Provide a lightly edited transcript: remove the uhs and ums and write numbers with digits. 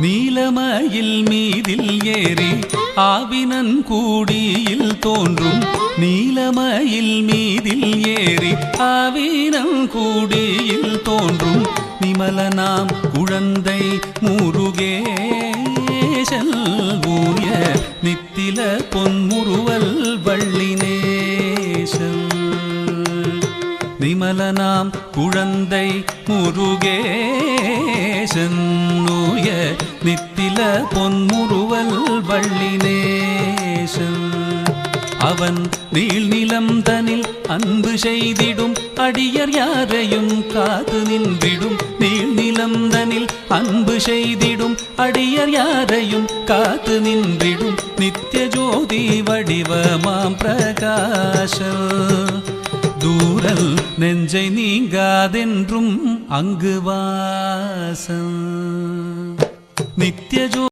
நீலமயில் மீதில் ஏறி ஆவினன் கூடியில் தோன்றும் நீலமயில் மீதில் ஏறி ஆவினன் கூடியில் தோன்றும் நிமலனாம் குழந்தை முருகேசன் ஊய நித்தில பொன்முறுவல் வள்ளினேசன் நிமலனாம் குழந்தை முருகேசன் ஊய நித்தில பொன்முறுவல் வள்ளினேசன் அவன் நீள்நிலம் தனில் அன்பு செய்திடும் அடியர் யாரையும் காத்து நின்றிடும் நீள்நிலம் தனில் அன்பு செய்திடும் அடியர் யாரையும் காத்து நின்றிடும் நித்திய ஜோதி வடிவமாம் பிரகாச தூரல் நெஞ்சை நீங்காதென்றும் அங்கு வாசம் நித்திய